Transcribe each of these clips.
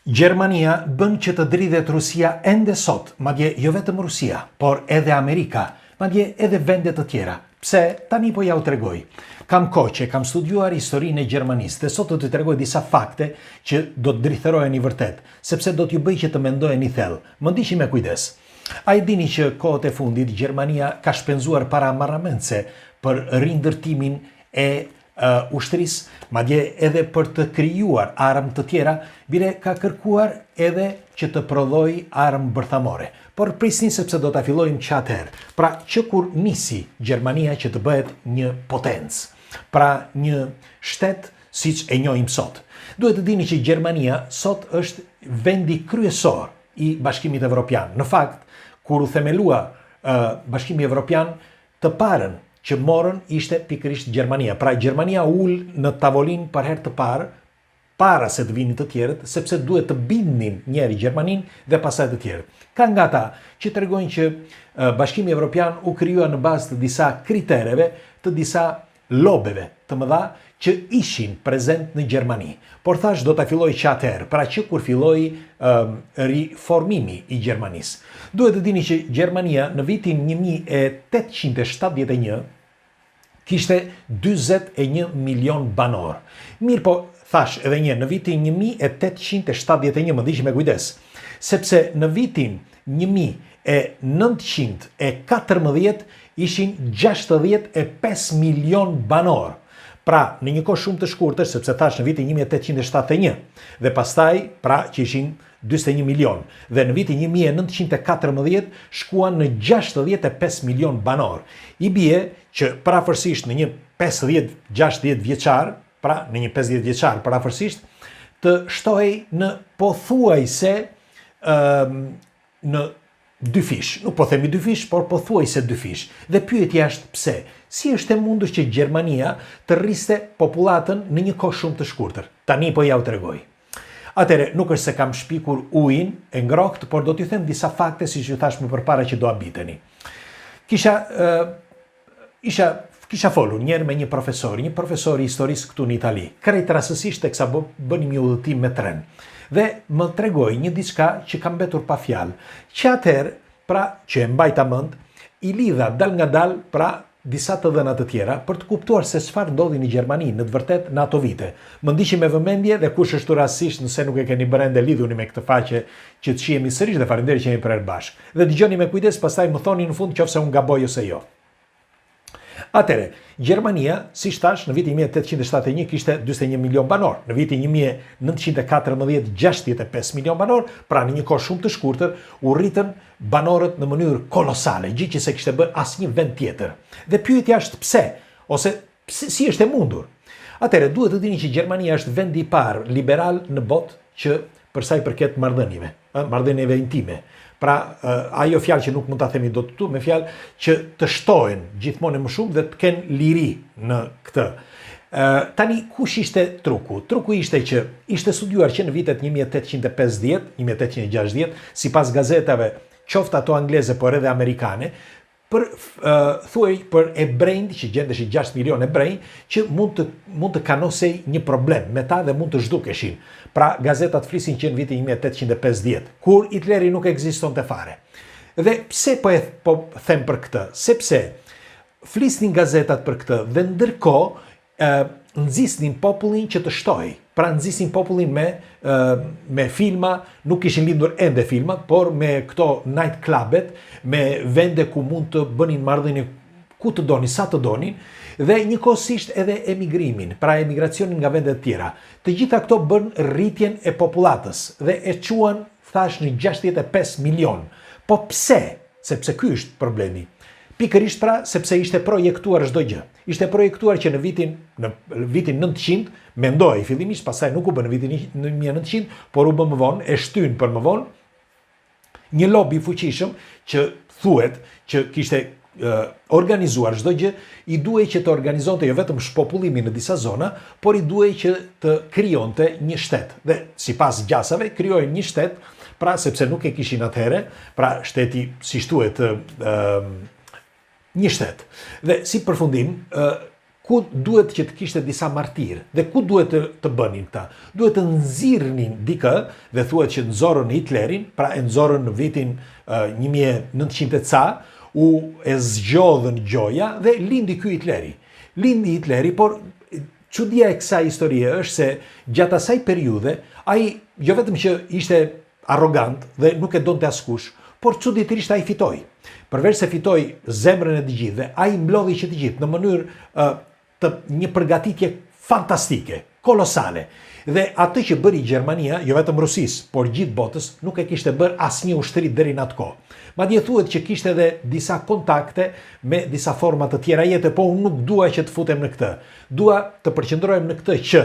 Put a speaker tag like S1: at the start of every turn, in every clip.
S1: Gjermania bën që të dridhet Rusia ende sot, madje jo vetëm Rusia, por edhe Amerika, madje edhe vende të tjera. Pse? Tani po ja u tregoj. Kam kohë që kam studiuar historinë e Gjermanisë dhe sot do t'ju tregoj disa fakte që do të dritherohen i vërtet, sepse do t'ju bëj që të mendojeni thellë. Më ndiqni me kujdes. A i dini që kohët e fundit Gjermania ka shpenzuar para marramendse për rindërtimin e ushtrisë, madje edhe për të krijuar armë të tjera, bile ka kërkuar edhe që të prodhoj armë bërthamore. Por prisni sepse do ta fillojmë që atëherë. Pra që kur nisi Gjermania që të bëhet një potencë, pra një shtet siç e njohim sot. Duhet të dini që Gjermania sot është vendi kryesor i Bashkimit Evropian. Në fakt, kur u themelua Bashkimi Evropian, të parën që morën ishte pikërisht Gjermania. Pra Gjermania ul në tavolinë për herë të parë, para se të vinin të tjerët, sepse duhet të bindnin njëri Gjermaninë dhe pastaj të tjerët. Ka nga ata që tregojnë që Bashkimi Evropian u krijua në bazë të disa kritereve, të disa lobeve të mëdha që ishin prezent në Gjermani. Por thash do ta filloj që atëherë, pra që kur filloi riformimi i Gjermanisë. Duhet të dini që Gjermania në vitin 1871 kishte 41 milion banor. Mirë po, thash edhe një, në vitin 1871, më ndiqni me kujdes, sepse në vitin 1914 ishin 65 milion banor. Pra, në një kohë shumë të shkurtër, sepse thash në vitin 1871, dhe pastaj, pra që ishin 41 milion, dhe në vitin 1914 shkuan në 65 milion banor. I bie që parafërsisht në një 50-60 vjeçar, pra në një 50 vjeçar parafërsisht, të shtohej në pothuajse në dy fish. Nuk po themi dy fish, por pothuajse dy fish. Dhe pyetja është pse? Si është e mundur që Gjermania të rriste popullatën në një kohë shumë të shkurtër? Tani po ja u tregoj. Atëre, nuk është se kam shpikur ujin e ngrohtë, por do t'ju them disa fakte siç ju thash më përpara që do habiteni. Kisha folur njerë me një profesor i historisë këtu në Itali, krejt rastësisht teksa bënim një udhëtim me tren. Dhe më tregoi një diçka që kam mbetur pa fjalë, që atëherë, pra që e mbajta mend, i lidha dal nga dal, pra disa të dhëna të tjera, për të kuptuar se çfarë ndodhi në Gjermani në të vërtet në ato vite. Më ndiqni me vëmendje dhe kush është rastësisht nëse nuk e keni bërë ende lidhuni me këtë faqe që të shihemi sërish dhe faleminderit që jemi për herë bashkë. Dhe dëgjoni me kujdes, pastaj më thoni në fund nëse unë gaboj ose jo. Atëre, Gjermania, si thash, në vitin 1871 kishte 41 milion banor, në vitin 1914 65 milion banor, pra në një kohë shumë të shkurtër u rritën banorët në mënyrë kolosale, gjë që se kishte bërë asnjë vend tjetër. Dhe pyetja është pse, ose si është e mundur? Atëre, duhet të dini që Gjermania është vendi i parë liberal në botë që për sa i përket marrëdhënieve intime. Pra, ajo fjalë që nuk mund ta themi dot këtu, me fjalë që të shtohen gjithmonë më shumë dhe të kenë liri në këtë. Tani, kush ishte truku? Truku ishte që ishte studiuar që në vitet 1850, 1860, sipas gazetave, qoftë ato angleze por edhe amerikane, për ebrejnë, që gjendeshin 6 milion ebrej, që mund të kanosej një problem me ta dhe mund të zhdukeshin. Pra, gazetat flisin që në vitin 1850, kur Hitleri nuk ekzistonte fare. Dhe pse po them për këtë? Sepse flisnin gazetat për këtë dhe ndërkohë nxisnin popullin që të shtojë. Pra nxisnin popullin me filma, nuk ishin lindur ende filmat, por me këto night clubet, me vende ku mund të bënin marrëdhënie ku të donin, sa të donin, dhe njëkohësisht edhe emigrimin, pra emigracionin nga vende të tjera. Të gjitha këto bën rritjen e popullatës dhe e quan, thash, në 65 milion. Po pse? Sepse ky është problemi. Pikërisht pra, sepse ishte projektuar çdo gjë. Ishte projektuar që në vitin 900, mendoi fillimisht, pastaj nuk u bë në vitin 1900, por u bë më vonë, e shtyn për më vonë, një lobi fuqishëm që thuhet që kishte organizuar çdo gjë, i duhej që të organizonte jo vetëm shpopullimin në disa zona, por i duhej që të krijonte një shtet. Dhe sipas gjasave krijoi një shtet, pra sepse nuk e kishin atëherë, pra shteti si thuhet një shtet. Dhe si përfundim, ku duhet që të kishte disa martirë dhe ku duhet të bënin këta. Duhet të nxirrnin dikë dhe thuhet që nxorën Hitlerin, pra e nxorën në vitin 1900 ca, u e zgjodhën gjoja dhe lindi ky Hitleri. Lindi Hitleri, por çudia e kësaj historie është se gjatë asaj periudhe ai jo vetëm që ishte arrogant dhe nuk e donte askush, por çuditërisht ai fitoi. Përveç se fitoi zemrën e të gjithëve, ai mblodhi që të gjithë në mënyrë të një përgatitje fantastike, kolosale. Dhe atë që bëri Gjermania, jo vetëm Rusisë, por gjithë botës, nuk e kishte bërë asnjë ushtri deri në atko. Madje thuhet që kishte edhe disa kontakte me disa forma të tjera jete, po unë nuk dua që të futem në këtë. Dua të përqendrohem në këtë që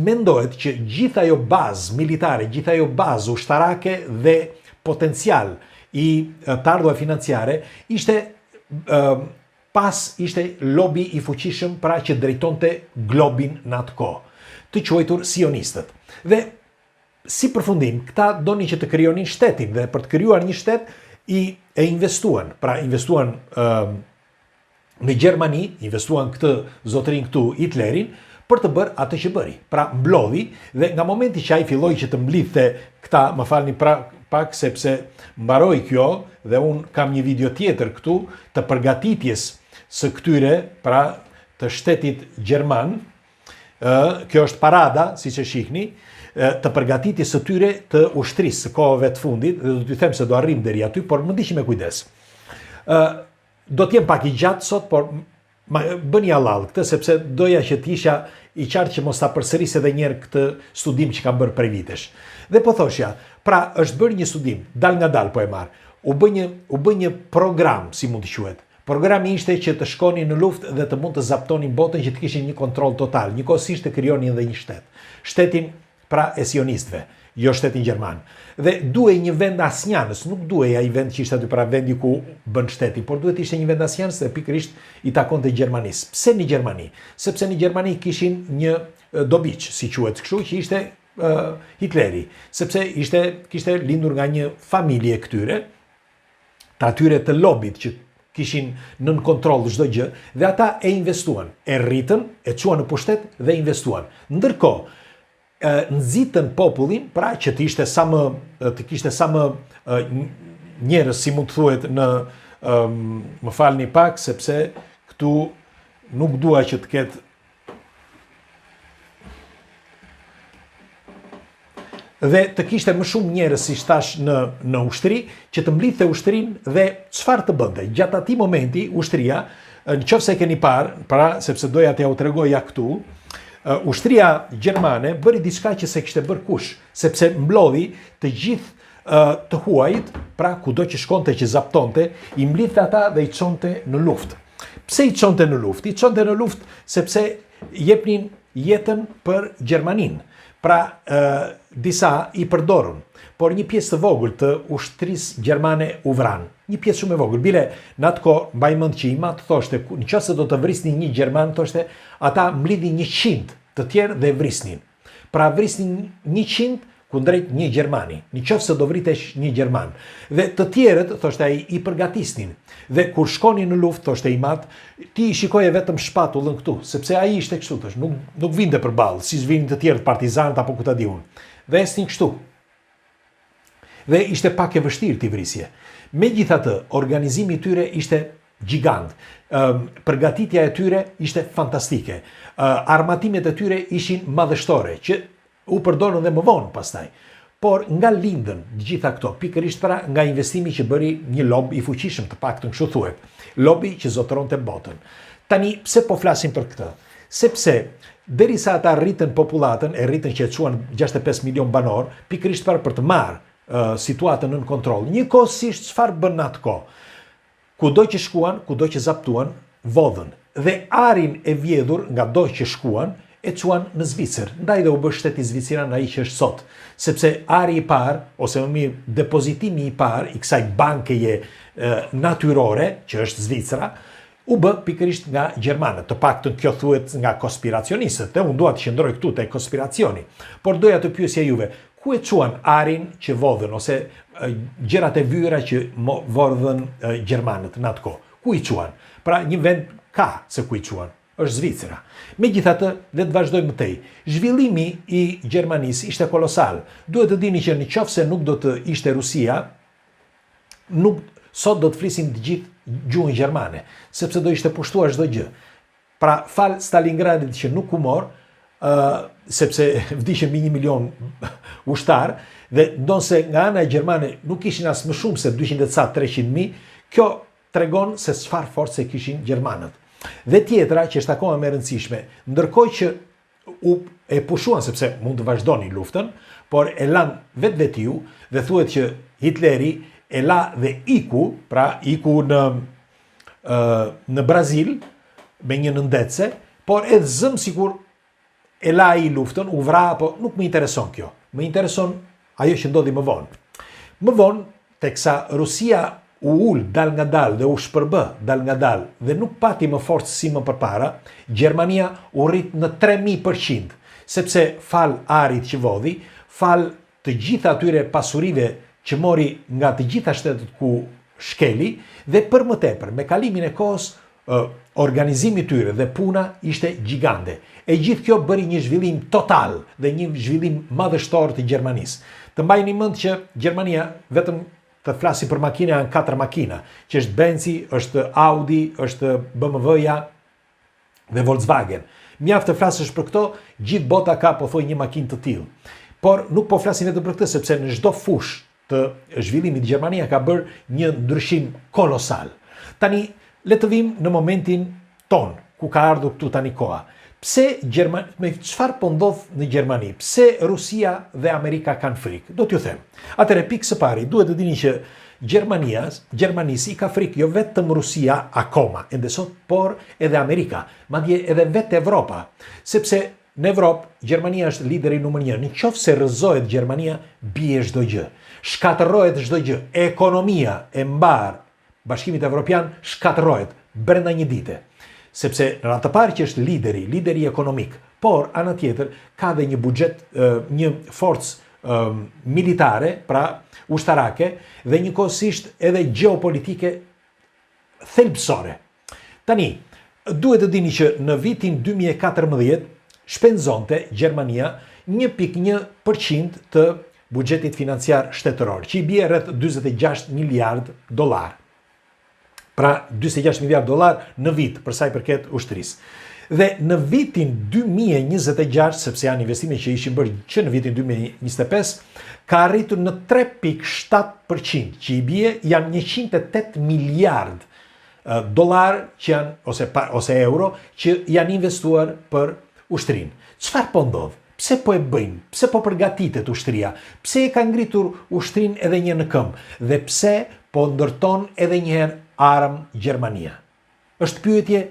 S1: mendohet që gjithë ajo bazë militare, gjithë ajo bazë ushtarake dhe potencial i të ardhurave financiare ishte ishte lobi i fuqishëm pra që drejtonte globin në atë kohë, të quajtur sionistët. Dhe si përfundim, këta donin që të krijonin shtetin dhe për të krijuar një shtet e investuan, pra investuan në Gjermani, investuan këtë zotërin këtu Hitlerin për të bërë atë që bëri. Pra mblodhi dhe nga momenti që ai filloi që të mblidhte këta, më falni pak sepse mbaroi kjo dhe un kam një video tjetër këtu të përgatitjes së këtyre, pra të shtetit gjerman. Kjo është parada, siç e shihni, të përgatitjes së tyre të ushtrisë së kohëve të fundit, dhe do t'ju them se do arrim deri aty, por më ndiqni me kujdes. Do t'jem pak i gjatë sot, por bëni halal këtë, sepse doja që t'isha i qartë që mos ta përsëris edhe një herë këtë studim që kam bërë prej vitesh. Dhe po thoshja, pra është bërë një studim, dal nga dal po e marr. U bë një program, si mund të quhet. Programi ishte që të shkonin në luftë dhe të mund të zaptonin botën, që të kishin një kontroll total, njëkohësisht të krijonin edhe një shtet. Shtetin pra e sionistëve, jo shtetin gjerman. Dhe duhej një vend asnjanës, nuk duhej ai vend që ishte aty pra vendi ku bën shtetin, por duhet ishte një vend asnjanës dhe pikërisht i takonte Gjermanisë. Pse në Gjermani? Sepse në Gjermani kishin një dobiç, si quhet kështu, që ishte Hitleri, sepse kishte lindur nga një familje këtyre, të atyre të lobit që kishin nën kontroll çdo gjë, dhe ata e investuan, e rritën, e çuan në pushtet dhe investuan. Ndërkohë, nxitën popullin, pra që të kishte sa më njerëz, si mund të thuhet në më falni pak, sepse këtu nuk dua që të ketë dhe të kishte më shumë njerëz si shtash në ushtri, që të mblidhte ushtrinë dhe çfarë të bënte. Gjatë atij momenti ushtria, nëse e keni parë, pra sepse doja t'ja u tregoja këtu, ushtria gjermane bëri diçka që se kishte bërë kush, sepse mblodhi të gjithë të huajt, pra kudo që shkonte që zaptonte, i mblidhte ata dhe i çonte në luftë. Pse i çonte në luftë? I çonte në luftë sepse jepnin jetën për Gjermaninë. Pra, disa i përdorën, por një pjesë të vogël të ushtrisë gjermane u vran. Një pjesë shumë e vogël. Bile, në atë kohë, mbaj mend që i mat thoshte, nëse do të vrisnin një gjerman, thoshte, ata mblidhin 100 të tjerë dhe vrisnin. Pra vrisnin 100 kundrejt një gjermani, nëse do vritesh një gjerman. Dhe të tjerët, thoshte ai, i përgatisnin. Dhe kur shkonin në luftë, thoshte i mat, ti i shikoje vetëm shpatullën këtu, sepse ai ishte kështu, thosh, nuk vinte përballë, si vinin të tjerë partizanët apo ku ta di unë. Dhe esnin kështu. Dhe ishte pak e vështirë t'i vrisje. Megjithatë, organizimi i tyre ishte gjigant. Përgatitja e tyre ishte fantastike. Armatimet e tyre ishin madhështore, që u përdorën dhe më vonë pastaj. Por nga lindën gjitha këto, pikërisht pra nga investimi që bëri një lob i fuqishëm, të paktën kështu thuhet, lobi që zotëronte botën. Tani, pse po flasim për këtë? Sepse derisa ata rritën popullatën, e rritën që e çuan 65 milion banor, pikërisht për të marrë situatën në kontroll. Njëkohësisht çfarë bën atë kohë? Kudo që shkuan, kudo që zaptuan, vodhën. Dhe arin e vjedhur nga do që shkuan, e çuan në Zvicër. Ndaj dhe u bë shteti Zviciran ai që është sot, sepse ari i parë, ose më mirë depozitimi i parë i kësaj bankeje natyrore, që është Zvicra, u bë pikërisht nga gjermanët. Të paktën kjo thuhet nga konspiracionistët, unë dua të qëndroj këtu te konspiracioni. Por doja të pyesja juve, ku e çuan arin që vodhën ose gjërat e vyra që vodhën gjermanët në atë kohë? Ku i çuan? Pra një vend ka se ku i çuan. është Zvicra. Megjithatë, le të vazhdojmë mëtej. Zhvillimi i Gjermanisë ishte kolosal. Duhet të dini që nëse nuk do të ishte Rusia, sot do të flisim të gjithë gjuhën gjermane, sepse do ishte pushtuar çdo gjë. Pra, fal Stalingradit që nuk u mor, sepse vdishën mbi 1 milion ushtar, dhe ndonse nga ana e gjermane nuk ishin as më shumë se 200-300.000, kjo tregon se çfarë force kishin gjermanët. Dhe tjetra që është akoma më e rëndësishme, ndërkohë që e pushuan sepse mund të vazhdonin luftën, por e lan vetvetiu dhe thuhet që Hitleri e la dhe iku në Brazil me një nëndetse, por edhe zëm sikur e la i luftën, u vra, po nuk më intereson kjo. Më intereson ajo që ndodhi më vonë. Më vonë, teksa Rusia u ul dal nga dal dhe u shpërbë dal nga dal dhe nuk pati më forcë si më përpara, Gjermania u rrit në 3000%, sepse fal arit që vodhi, fal të gjitha atyre pasurive që mori nga të gjitha shtetet ku shkeli, dhe për më tepër, me kalimin e kohës, organizimi tyre dhe puna ishte gjigande. E gjithë kjo bëri një zhvillim total dhe një zhvillim madhështor të Gjermanisë. Të mbajini mend që Gjermania, vetëm të flasi për makina, janë 4 makina, që është Benzi, është Audi, është BMW-ja dhe Volkswagen. Mjaft të flasësh për këto, gjithë bota ka pothuaj një makinë të tillë. Por nuk po flasim vetëm për këtë, sepse në çdo fushë të zhvillimit Gjermania ka bërë një ndryshim kolosal. Tani, le të vim në momentin ton, ku ka ardhur këtu tani koha. Me çfarë po ndodh në Gjermani? Pse Rusia dhe Amerika kanë frikë? Do t'ju them. Atëre, pikë së pari, duhet të dini që Gjermanisë i ka frikë jo vetëm Rusia akoma, ende sot, por edhe Amerika, madje edhe vetë Evropa, sepse në Evropë Gjermania është lideri numër 1. Nëse rrëzohet Gjermania, bie çdo gjë. Shkatërrohet çdo gjë. Ekonomia e mbar Bashkimit Evropian shkatërrohet brenda një dite. Sepse në anë të parë që është lideri ekonomik, por ana tjetër ka dhe një buxhet, një forcë militare, pra ushtarake, dhe njëkohësisht edhe gjeopolitike thelbësore. Tani, duhet të dini që në vitin 2014 shpenzonte Gjermania 1.1% të buxhetit financiar shtetëror, që i bie rreth 46 miliard dollar. Pra 46 miliard dollar në vit për sa i përket ushtrisë. Dhe në vitin 2026, sepse janë investime që ishin bërë që në vitin 2025, ka arritur në 3.7%, që i bie janë 108 miliard dollar që janë, ose euro, që janë investuar për ushtrinë. Çfarë po ndodh? Pse po e bëjnë? Pse po përgatitet ushtria? Pse e ka ngritur ushtrinë edhe një në këmbë? Dhe pse po ndërton edhe një herë armë Gjermania? Është pyetje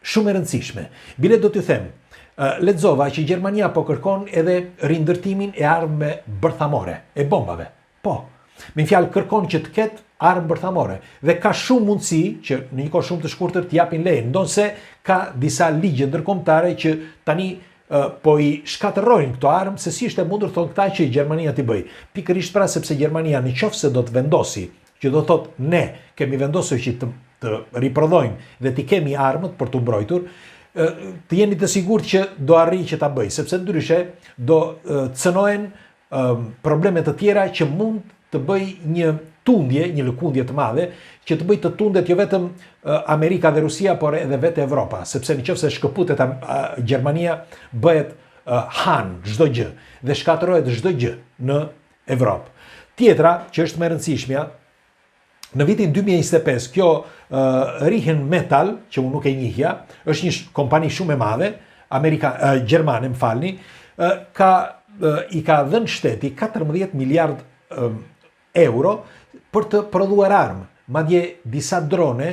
S1: shumë e rëndësishme. Bile do t'ju them, lexova që Gjermania po kërkon edhe rindërtimin e armëve bërthamore, e bombave. Po, me fjalë kërkon që të ketë armë bërthamore dhe ka shumë mundësi që në një kohë shumë të shkurtër të japin leje, ndonse ka disa ligje ndërkombëtare që tani po i shkatërrojnë këto armë, se si është e mundur thonë këta që Gjermania t'i bëj. Pikërisht pra sepse Gjermania nëse do të vendosi, që do thotë ne kemi vendosur që të riprodhojmë dhe t'i kemi armët për t'u mbrojtur, të jeni të sigurt që do arrijë që ta bëj, sepse ndryshe do cënohen probleme të tjera që mund të bëj një lëkundje të madhe, që të bëj të tundet jo vetëm Amerika dhe Rusia, por edhe vetë Evropa, sepse nëse shkëputet Gjermania, bëhet han çdo gjë dhe shkatërrohet çdo gjë në Evropë. Tjetra që është më e rëndësishmja, në vitin 2025, kjo Rihen Metal, që unë nuk e njihja, është një kompani shumë e madhe, gjermane, më falni, i ka dhënë shteti 14 miliard euro për të prodhuar armë. Madje disa drone,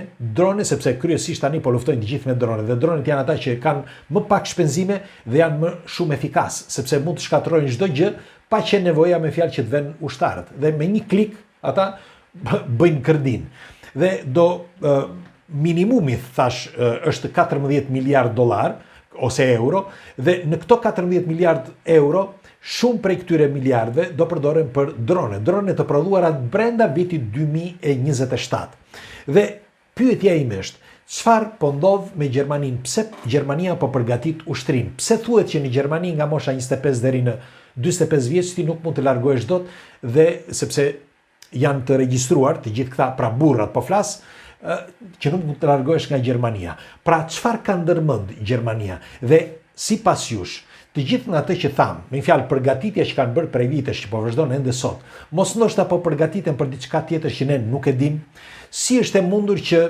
S1: sepse kryesisht tani po luftojnë të gjithë me drone, dhe dronet janë ata që kanë më pak shpenzime dhe janë më shumë efikas, sepse mund të shkatërrojnë çdo gjë pa që nevoja me fjalë që të vënë ushtarët. Dhe me një klik ata bëjnë kërdin. Dhe minimumi, thash, është 14 miliard dollar ose euro, dhe në këto 14 miliard euro, shumë prej këtyre miliardëve do përdoren për drone të prodhuara brenda vitit 2027. Dhe pyetja ime është, Çfarë po ndodh me Gjermaninë? Pse Gjermania po përgatit ushtrim? Pse thuhet që në Gjermani nga mosha 25 deri në 45 vjeç ti nuk mund të largohesh dot, dhe sepse janë të regjistruar të gjithë këta, pra burrat po flas, që nuk mund të largohesh nga Gjermania. Pra çfarë ka ndërmend Gjermania? Dhe sipas jush, të gjithë nga atë që tham, me fjalë përgatitja që kanë bërë prej vitesh që po vazhdon ende sot, mos ndoshta po përgatiten për diçka tjetër që ne nuk e dim, si është e mundur që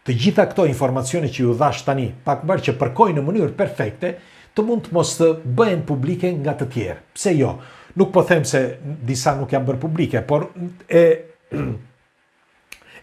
S1: të gjitha këto informacione që ju dhash tani, pak më parë që përkojnë në mënyrë perfekte, të mund të mos të bëhen publike nga të tjerë. Pse jo? Nuk po them se disa nuk janë bërë publike, por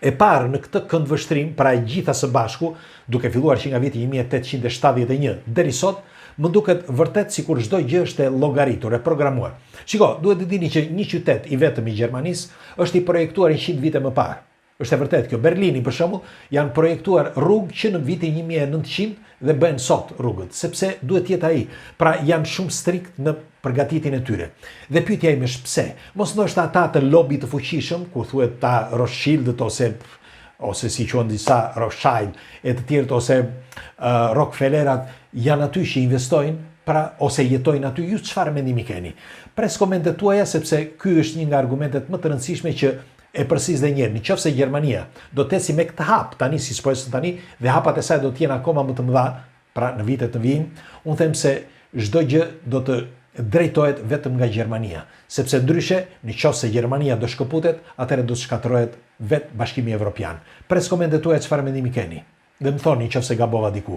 S1: e parë në këtë këndvështrim, pra e gjitha së bashku, duke filluar që nga viti 1871 deri sot, më duket vërtet sikur çdo gjë është e llogaritur, e programuar. Shiko, duhet të dini që një qytet i vetëm i Gjermanisë është i projektuar 100 vite më parë. Është e vërtet kjo. Berlini, për shembull, janë projektuar rrugë që në vitin 1900 dhe bëhen sot rrugët, sepse duhet jetë ai. Pra janë shumë strikt në përgatitjen e tyre. Dhe pyetja ime është pse? Mos ndoshta ata të lobi të fuqishëm, kur thuhet ta Rothschildët ose si quhen disa Rothschild e të tjerët ose Rockefellerat janë aty që investojnë, pra ose jetojnë aty. Ju çfarë mendimi keni? Pres komentet tuaja, sepse ky është një nga argumentet më të rëndësishme që e përsis dhe njerë. Nëse Gjermania do të eci me këtë hap tani, si s'pojës tani, dhe hapat e saj do të jenë akoma më të mëdha, pra në vitet të vijnë, unë them se çdo gjë do të drejtohet vetëm nga Gjermania, sepse ndryshe, nëse Gjermania do shkëputet, atëherë do të shkatërrohet vetë Bashkimi Evropian. Pres komentet tuaja çfarë mendimi keni. Dhe më thoni nëse gabova diku.